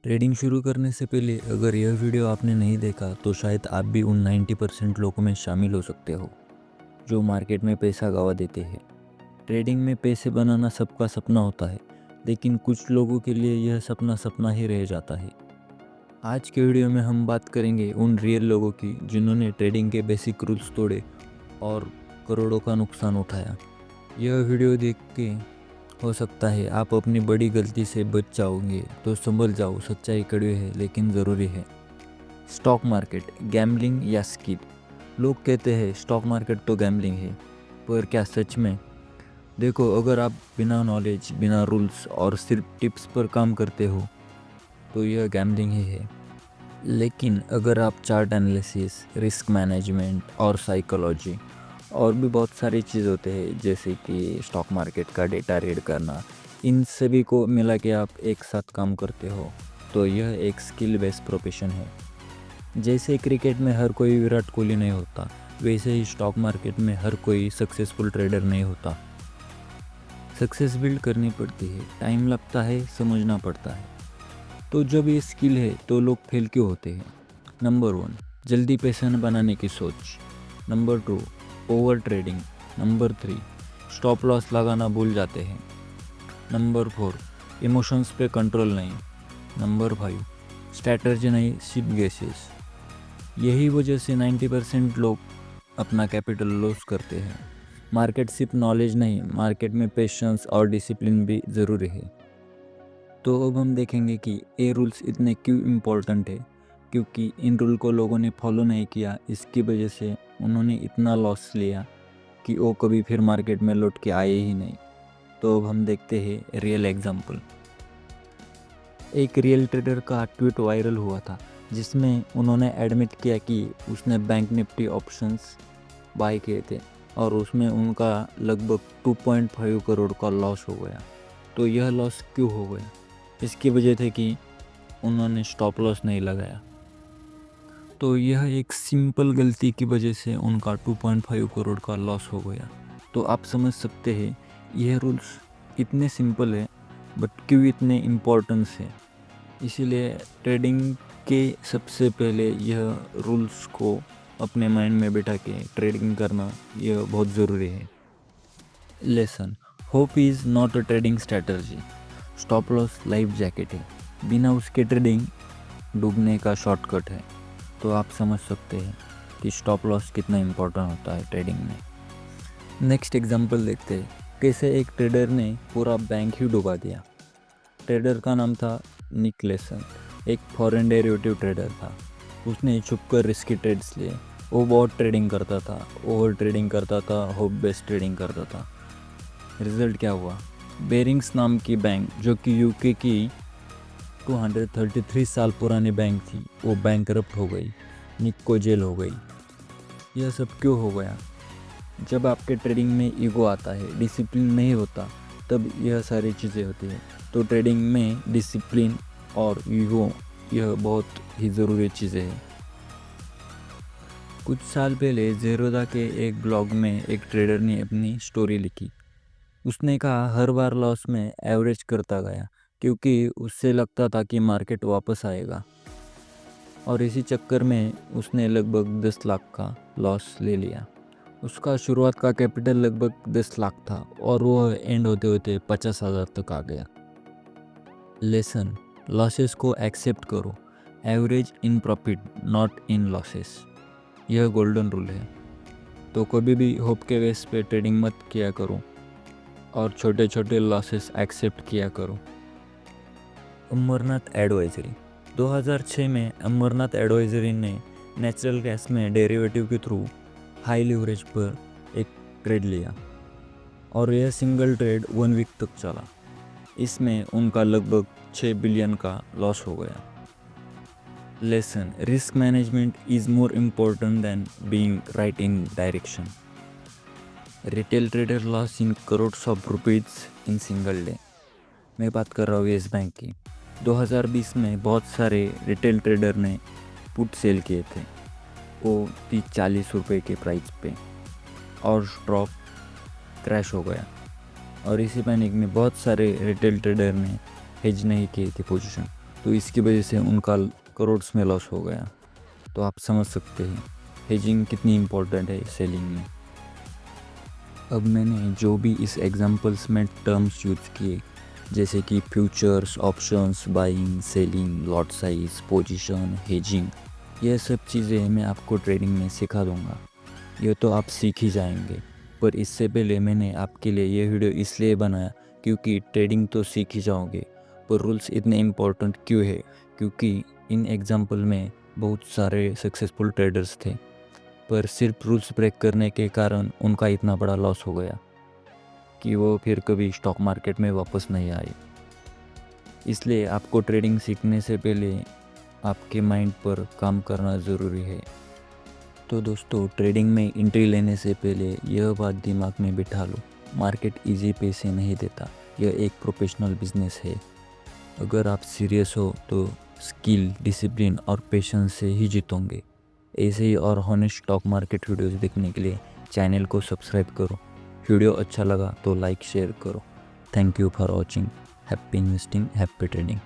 Trading शुरू करने से पहले अगर यह वीडियो आपने नहीं देखा तो शायद आप भी उन 90% लोगों में शामिल हो सकते हो जो मार्केट में पैसा गंवा देते हैं। ट्रेडिंग में पैसे बनाना सबका सपना होता है, लेकिन कुछ लोगों के लिए यह सपना सपना ही रह जाता है। आज के वीडियो में हम बात करेंगे उन रियल लोगों की जिन्होंने ट्रेडिंग के बेसिक रूल्स तोड़े और करोड़ों का नुकसान उठाया। यह वीडियो देख के हो सकता है आप अपनी बड़ी गलती से बच जाओगे, तो संभल जाओ, सच्चाई कड़वी है लेकिन ज़रूरी है। स्टॉक मार्केट गैम्बलिंग या स्किल। लोग कहते हैं स्टॉक मार्केट तो गैम्बलिंग है, पर क्या सच में? देखो, अगर आप बिना नॉलेज, बिना रूल्स और सिर्फ टिप्स पर काम करते हो तो यह गैम्बलिंग ही है। लेकिन अगर आप चार्ट एनालिसिस, रिस्क मैनेजमेंट और साइकोलॉजी और भी बहुत सारी चीज़ होते हैं, जैसे कि स्टॉक मार्केट का डेटा रीड करना, इन सभी को मिला के आप एक साथ काम करते हो तो यह एक स्किल बेस्ड प्रोफेशन है। जैसे क्रिकेट में हर कोई विराट कोहली नहीं होता, वैसे ही स्टॉक मार्केट में हर कोई सक्सेसफुल ट्रेडर नहीं होता। सक्सेस बिल्ड करनी पड़ती है, टाइम लगता है, समझना पड़ता है। तो जब ये स्किल है तो लोग फेल क्यों होते हैं? नंबर 1, जल्दी पैसा बनाने की सोच। Number 2, over trading. Number 3, stop loss लगाना भूल जाते हैं। नंबर 4, इमोशंस पे कंट्रोल नहीं। नंबर 5, स्ट्रैटेजी नहीं, सिर्फ गेसेस। यही वजह से 90% लोग अपना कैपिटल लॉस करते हैं। मार्केट सिर्फ नॉलेज नहीं, मार्केट में पेशेंस और डिसिप्लिन भी ज़रूरी है। तो अब हम देखेंगे कि ये रूल्स इतने क्यों इम्पोर्टेंट है, क्योंकि इन रूल को लोगों ने फॉलो नहीं किया, इसकी वजह से उन्होंने इतना लॉस लिया कि वो कभी फिर मार्केट में लौट के आए ही नहीं। तो अब हम देखते हैं रियल एग्जांपल। एक रियल ट्रेडर का ट्वीट वायरल हुआ था जिसमें उन्होंने एडमिट किया कि उसने बैंक निफ्टी ऑप्शंस बाय किए थे और उसमें उनका लगभग 2.5 करोड़ का लॉस हो गया। तो यह लॉस क्यों हो गया? इसकी वजह थी कि उन्होंने स्टॉप लॉस नहीं लगाया। तो यह एक सिंपल गलती की वजह से उनका 2.5 करोड़ का लॉस हो गया। तो आप समझ सकते हैं यह रूल्स इतने सिंपल है बट क्यों इतने इम्पोर्टेंस है। इसीलिए ट्रेडिंग के सबसे पहले यह रूल्स को अपने माइंड में बिठा के ट्रेडिंग करना यह बहुत ज़रूरी है। Lesson, hope is not a trading strategy. Stop loss life jacket है, बिना उसके ट्रेडिंग डूबने का शॉर्टकट है। तो आप समझ सकते हैं कि स्टॉप लॉस कितना इम्पोर्टेंट होता है ट्रेडिंग में। नेक्स्ट एग्जांपल देखते हैं कैसे एक ट्रेडर ने पूरा बैंक ही डुबा दिया। ट्रेडर का नाम था निक लेसन, एक फॉरेन डेरिवेटिव ट्रेडर था। उसने छुपकर रिस्की ट्रेड्स लिए। वो बहुत ट्रेडिंग करता था, ओवर ट्रेडिंग करता था, होप बेस्ड ट्रेडिंग करता था। रिजल्ट क्या हुआ? बेरिंग्स नाम की बैंक, जो कि यूके की 233 साल पुरानी बैंक थी, वो बैंकरप्ट हो गई। निक को जेल हो गई। यह सब क्यों हो गया? जब आपके ट्रेडिंग में ईगो आता है, डिसिप्लिन नहीं होता, तब यह सारी चीज़ें होती हैं। तो ट्रेडिंग में डिसिप्लिन और ईगो यह बहुत ही ज़रूरी चीज़ें हैं। कुछ साल पहले ज़ेरोधा के एक ब्लॉग में एक ट्रेडर ने अपनी स्टोरी लिखी। उसने कहा हर बार लॉस में एवरेज करता गया क्योंकि उससे लगता था कि मार्केट वापस आएगा, और इसी चक्कर में उसने लगभग 10 लाख का लॉस ले लिया। उसका शुरुआत का कैपिटल लगभग 10 लाख था और वो एंड होते होते 50,000 तक आ गया। लेसन, लॉसेस को एक्सेप्ट करो, average in profit not in losses. यह गोल्डन रूल है। तो कभी भी होप के बेस पे ट्रेडिंग मत किया करो और छोटे छोटे लॉसेस एक्सेप्ट किया करो। अमरनाथ एडवाइजरी। 2006 में अमरनाथ एडवाइजरी ने नेचुरल गैस में डेरिवेटिव के थ्रू हाई लिवरेज पर एक ट्रेड लिया और यह सिंगल ट्रेड 1 वीक तक चला। इसमें उनका लगभग 6 बिलियन का लॉस हो गया। Lesson, risk management is more important then being right in direction. Retail trader loss in crores of rupees in single day. मैं बात कर रहा हूँ येस बैंक की। 2020 में बहुत सारे रिटेल ट्रेडर ने पुट सेल किए थे, वो 30-40 रुपये के प्राइस पे, और स्टॉक क्रैश हो गया। और इसी पैनिक में बहुत सारे रिटेल ट्रेडर ने हेज नहीं किए थे पोजीशन, तो इसकी वजह से उनका करोड़ में लॉस हो गया। तो आप समझ सकते हैं हेजिंग कितनी इम्पोर्टेंट है सेलिंग में। अब मैंने जो भी इस एग्जांपल्स में टर्म्स यूज़ किए जैसे कि futures, options, buying, selling, lot size, position, hedging, ये सब चीज़ें मैं आपको ट्रेडिंग में सिखा दूंगा। ये तो आप सीख ही जाएंगे। पर इससे पहले मैंने आपके लिए ये वीडियो इसलिए बनाया क्योंकि ट्रेडिंग तो सीख ही जाओगे, पर रूल्स इतने इम्पोर्टेंट क्यों है? क्योंकि इन एग्जांपल में बहुत सारे सक्सेसफुल ट्रेडर्स थे, पर सिर्फ रूल्स ब्रेक करने के कारण उनका इतना बड़ा लॉस हो गया कि वो फिर कभी स्टॉक मार्केट में वापस नहीं आए। इसलिए आपको ट्रेडिंग सीखने से पहले आपके माइंड पर काम करना ज़रूरी है। तो दोस्तों, ट्रेडिंग में एंट्री लेने से पहले यह बात दिमाग में बिठा लो, मार्केट इजी पैसे नहीं देता, यह एक प्रोफेशनल बिजनेस है। अगर आप सीरियस हो तो स्किल, डिसिप्लिन और पेशेंस से ही जीतोगे। ऐसे ही और हॉनेस्ट स्टॉक मार्केट वीडियोस देखने के लिए चैनल को सब्सक्राइब करो। वीडियो अच्छा लगा तो लाइक शेयर करो। Thank you for watching. Happy investing, happy trading.